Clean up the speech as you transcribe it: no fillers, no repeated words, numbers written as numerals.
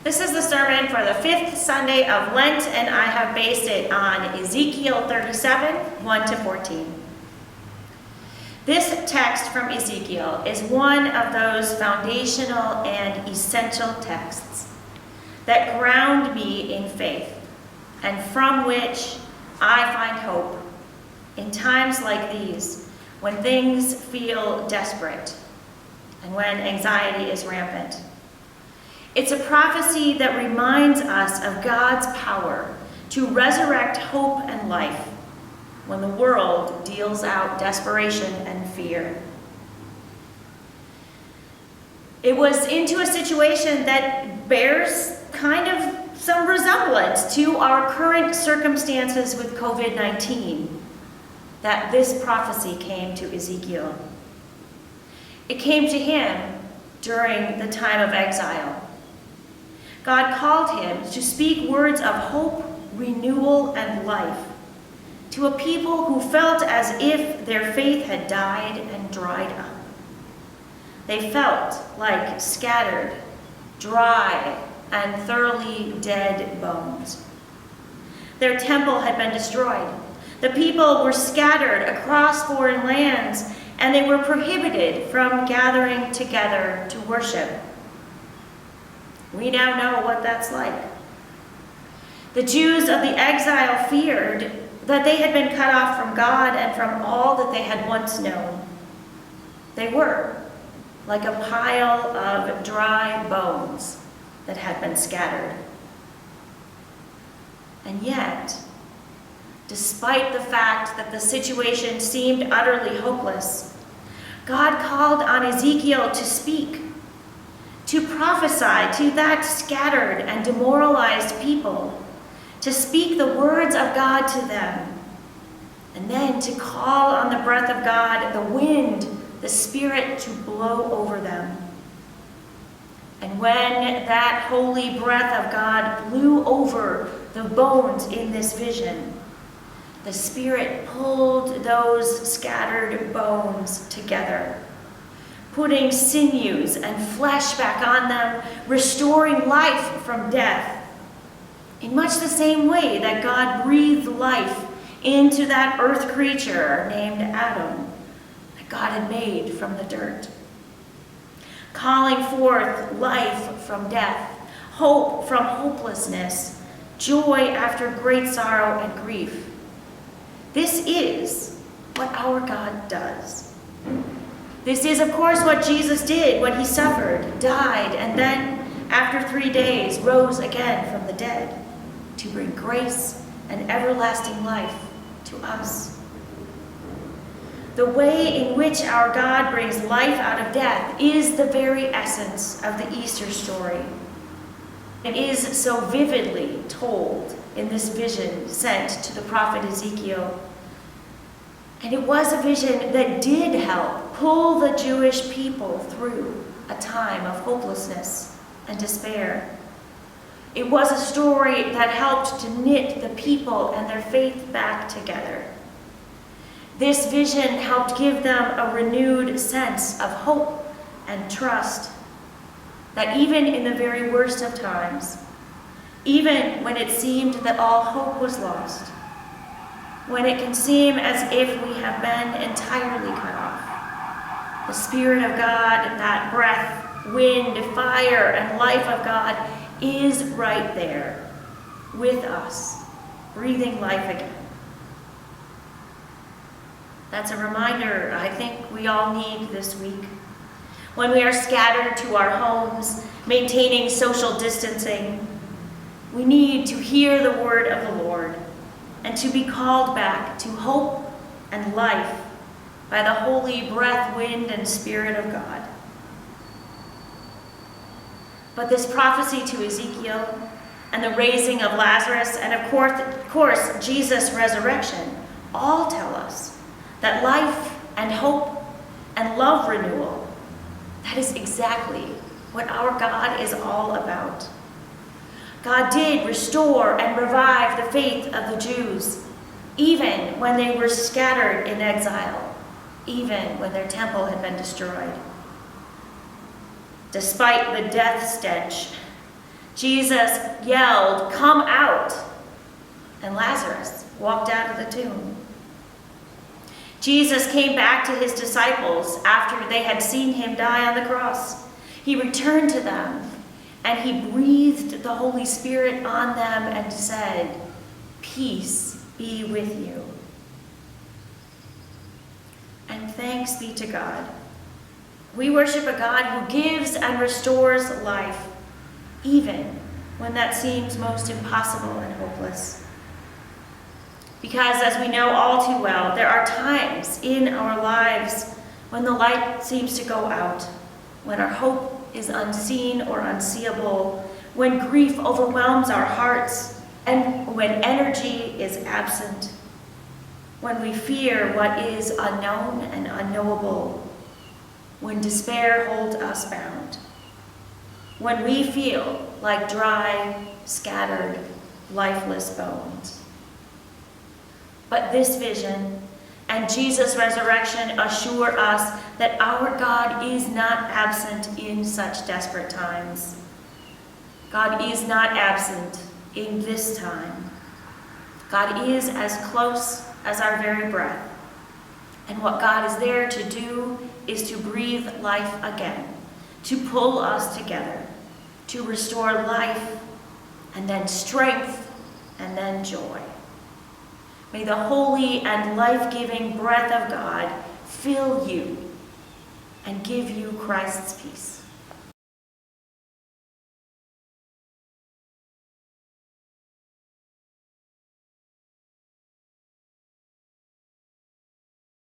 This is the sermon for the fifth Sunday of Lent, and I have based it on Ezekiel 37, 1 to 14. This text from Ezekiel is one of those foundational and essential texts that ground me in faith, and from which I find hope in times like these, when things feel desperate and when anxiety is rampant. It's a prophecy that reminds us of God's power to resurrect hope and life when the world deals out desperation and fear. It was into a situation that bears kind of some resemblance to our current circumstances with COVID-19 that this prophecy came to Ezekiel. It came to him during the time of exile. God called him to speak words of hope, renewal, and life to a people who felt as if their faith had died and dried up. They felt like scattered, dry, and thoroughly dead bones. Their temple had been destroyed. The people were scattered across foreign lands, and they were prohibited from gathering together to worship. We now know what that's like. The Jews of the exile feared that they had been cut off from God and from all that they had once known. They were like a pile of dry bones that had been scattered. And yet, despite the fact that the situation seemed utterly hopeless, God called on Ezekiel to speak, to prophesy to that scattered and demoralized people, to speak the words of God to them, and then to call on the breath of God, the wind, the Spirit, to blow over them. And when that holy breath of God blew over the bones in this vision, the Spirit pulled those scattered bones together, putting sinews and flesh back on them, restoring life from death, in much the same way that God breathed life into that earth creature named Adam that God had made from the dirt, calling forth life from death, hope from hopelessness, joy after great sorrow and grief. This is what our God does. This is, of course, what Jesus did when he suffered, died, and then, after 3 days, rose again from the dead to bring grace and everlasting life to us. The way in which our God brings life out of death is the very essence of the Easter story. It is so vividly told in this vision sent to the prophet Ezekiel. And it was a vision that did help pull the Jewish people through a time of hopelessness and despair. It was a story that helped to knit the people and their faith back together. This vision helped give them a renewed sense of hope and trust that even in the very worst of times, even when it seemed that all hope was lost, when it can seem as if we have been entirely cut off, the Spirit of God, that breath, wind, fire, and life of God is right there with us, breathing life again. That's a reminder I think we all need this week. When we are scattered to our homes, maintaining social distancing, we need to hear the word of the Lord and to be called back to hope and life by the holy breath, wind, and Spirit of God. But this prophecy to Ezekiel and the raising of Lazarus and of course Jesus' resurrection all tell us that life and hope and love renewal, that is exactly what our God is all about. God did restore and revive the faith of the Jews, even when they were scattered in exile, even when their temple had been destroyed. Despite the death stench Jesus yelled, "Come out!" And Lazarus walked out of the tomb. Jesus came back to his disciples after they had seen him die on the cross. He returned to them, and he breathed the Holy Spirit on them and said, "Peace be with you." And thanks be to God. We worship a God who gives and restores life, even when that seems most impossible and hopeless. Because, as we know all too well, there are times in our lives when the light seems to go out, when our hope is unseen or unseeable, when grief overwhelms our hearts, and when energy is absent, when we fear what is unknown and unknowable, when despair holds us bound, when we feel like dry, scattered, lifeless bones. But this vision and Jesus' resurrection assure us that our God is not absent in such desperate times. God is not absent in this time. God is as close as our very breath. And what God is there to do is to breathe life again, to pull us together, to restore life, and then strength, and then joy. May the holy and life-giving breath of God fill you and give you Christ's peace.